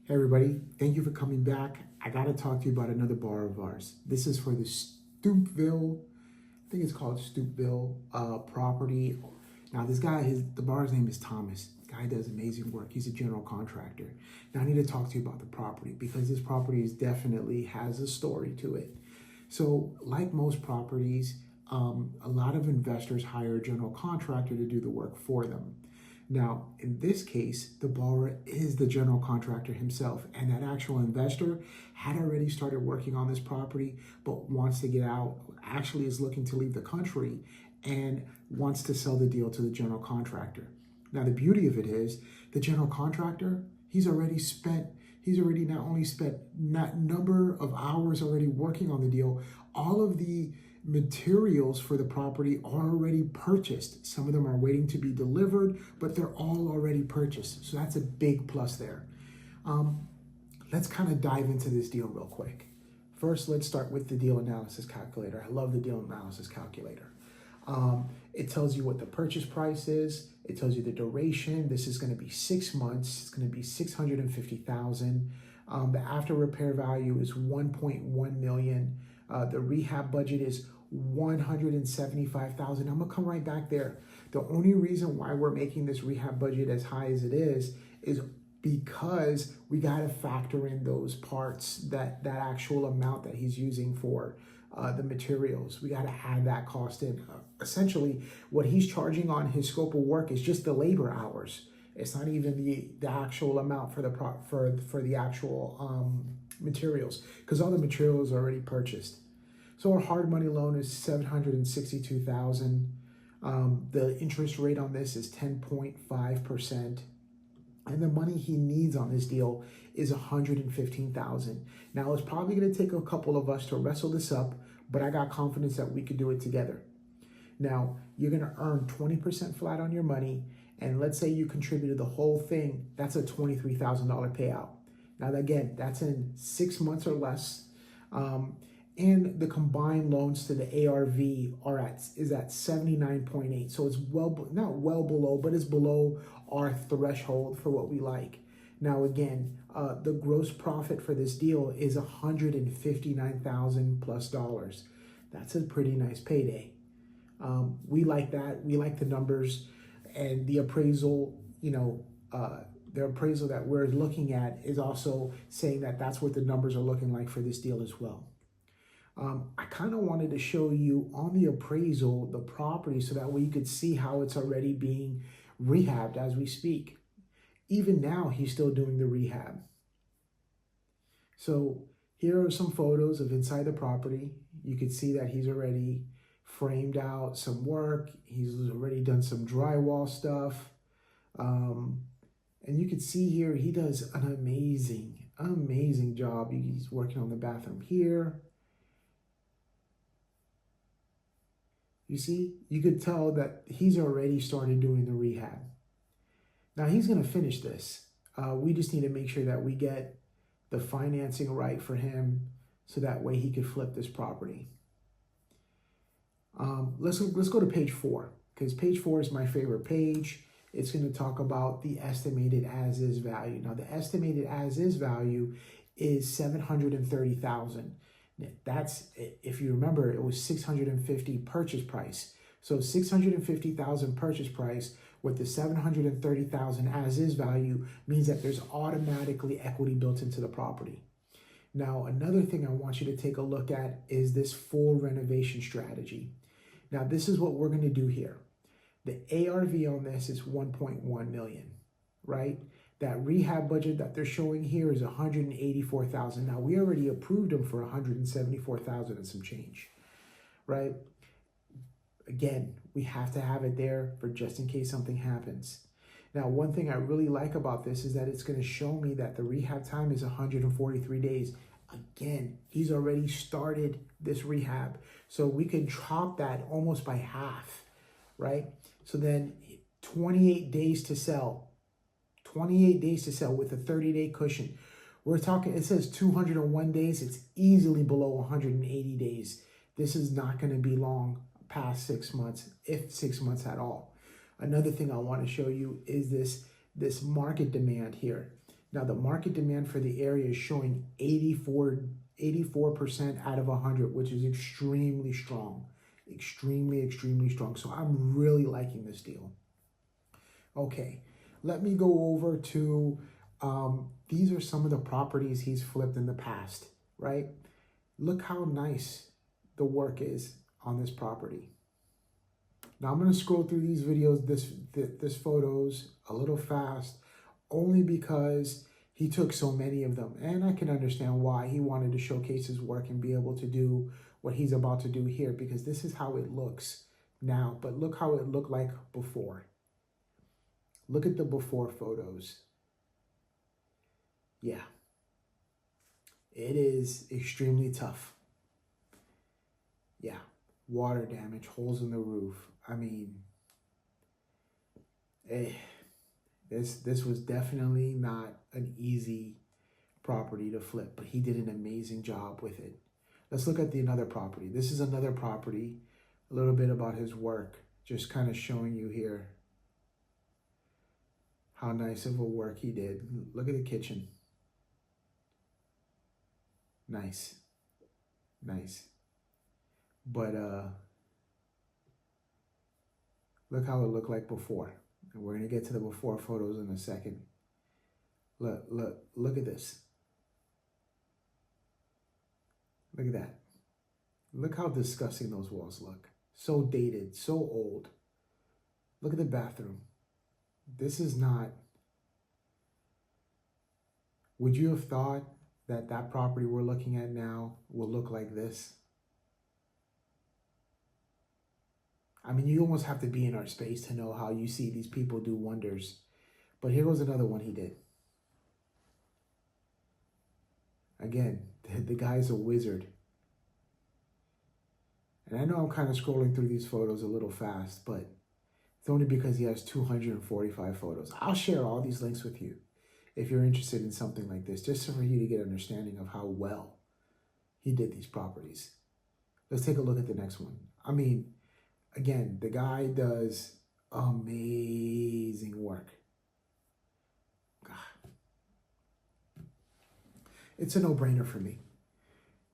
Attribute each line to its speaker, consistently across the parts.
Speaker 1: Hey everybody, thank you for coming back. I gotta talk to you about another bar of ours. This is for the Stoopville, I think it's called Stoopville property. Now this guy, the bar's name is Thomas. The guy does amazing work. He's a general contractor. Now I need to talk to you about the property because this property definitely has a story to it. So like most properties, a lot of investors hire a general contractor to do the work for them. Now, in this case, the borrower is the general contractor himself, and that actual investor had already started working on this property, but wants to get out, actually is looking to leave the country, and wants to sell the deal to the general contractor. Now, the beauty of it is, the general contractor, he's already not only spent that number of hours already working on the deal, all of the materials for the property are already purchased. Some of them are waiting to be delivered, but they're all already purchased. So that's a big plus there. Let's kind of dive into this deal real quick. First, let's start with the deal analysis calculator. I love the deal analysis calculator. It tells you what the purchase price is. It tells you the duration. This is going to be 6 months. It's going to be $650,000. The after repair value is $1.1 million. The rehab budget is $175,000. I'm gonna come right back there. The only reason why we're making this rehab budget as high as it is because we gotta factor in those parts, that actual amount that he's using for the materials. We gotta add that cost in. Essentially, what he's charging on his scope of work is just the labor hours. It's not even the actual amount for the actual materials, because all the materials are already purchased. So our hard money loan is $762,000. The interest rate on this is 10.5%. And the money he needs on this deal is $115,000. Now it's probably going to take a couple of us to wrestle this up, but I got confidence that we could do it together. Now you're going to earn 20% flat on your money. And let's say you contributed the whole thing, that's a $23,000 payout. Now again, that's in 6 months or less. And the combined loans to the ARV is at 79.8. So it's not well below, but it's below our threshold for what we like. Now again, the gross profit for this deal is $159,000 plus dollars. That's a pretty nice payday. We like that. We like the numbers. And the appraisal, the appraisal that we're looking at is also saying that that's what the numbers are looking like for this deal as well. I kind of wanted to show you on the appraisal, the property, so that way you could see how it's already being rehabbed as we speak. Even now, he's still doing the rehab. So here are some photos of inside the property. You can see that he's already framed out some work. He's already done some drywall stuff. And you can see here, he does an amazing job. He's working on the bathroom here. You see, you could tell that he's already started doing the rehab. Now he's going to finish this. We just need to make sure that we get the financing right for him so that way he could flip this property. Let's go to page 4, because page 4 is my favorite page. It's going to talk about the estimated as-is value. Now the estimated as-is value is $730,000. That's, if you remember, it was $650 purchase price. So $650,000 purchase price with the $730,000 as-is value means that there's automatically equity built into the property. Now, another thing I want you to take a look at is this full renovation strategy. Now, this is what we're going to do here. The ARV on this is $1.1 million, right? That rehab budget that they're showing here is $184,000. Now, we already approved them for $174,000 and some change, right? Again, we have to have it there for just in case something happens. Now, one thing I really like about this is that it's going to show me that the rehab time is 143 days. Again, he's already started this rehab. So we could drop that almost by half, right? So then 28 days to sell. 28 days to sell with a 30-day cushion. We're talking, it says 201 days. It's easily below 180 days. This is not going to be long past 6 months, if 6 months at all. Another thing I want to show you is this market demand here. Now the market demand for the area is showing 84% out of 100, which is extremely strong. Extremely strong. So I'm really liking this deal. Okay, let me go over to, these are some of the properties he's flipped in the past, right? Look how nice the work is on this property. Now I'm going to scroll through these videos, this photos a little fast, only because he took so many of them. And I can understand why he wanted to showcase his work and be able to do what he's about to do here, because this is how it looks now. But look how it looked like before. Look at the before photos. Yeah. It is extremely tough. Yeah. Water damage, holes in the roof. I mean, this was definitely not an easy property to flip, but he did an amazing job with it. Let's look at another property. This is another property, a little bit about his work, just kind of showing you here how nice of a work he did. Look at the kitchen. Nice. But look how it looked like before. And we're going to get to the before photos in a second. Look at this. Look at that. Look how disgusting those walls look. So dated, so old. Look at the bathroom. This is not... Would you have thought that that property we're looking at now will look like this? I mean, you almost have to be in our space to know how you see these people do wonders. But here goes another one he did. Again, the guy's a wizard. And I know I'm kind of scrolling through these photos a little fast, but it's only because he has 245 photos. I'll share all these links with you if you're interested in something like this, just so for you to get an understanding of how well he did these properties. Let's take a look at the next one. I mean, again, the guy does amazing work. God. It's a no-brainer for me.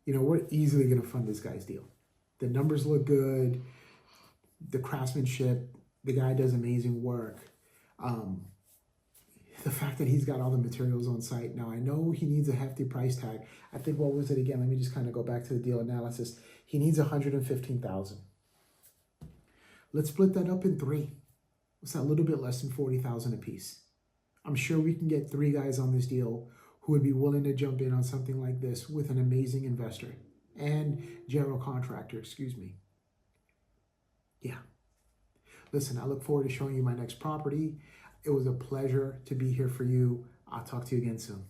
Speaker 1: You know, we're easily going to fund this guy's deal. The numbers look good. The craftsmanship, the guy does amazing work. The fact that he's got all the materials on site. Now, I know he needs a hefty price tag. I think, what was it again? Let me just kind of go back to the deal analysis. He needs $115,000. Let's split that up in three. It's a little bit less than $40,000 a piece. I'm sure we can get three guys on this deal who would be willing to jump in on something like this with an amazing investor and general contractor, excuse me. Yeah. Listen, I look forward to showing you my next property. It was a pleasure to be here for you. I'll talk to you again soon.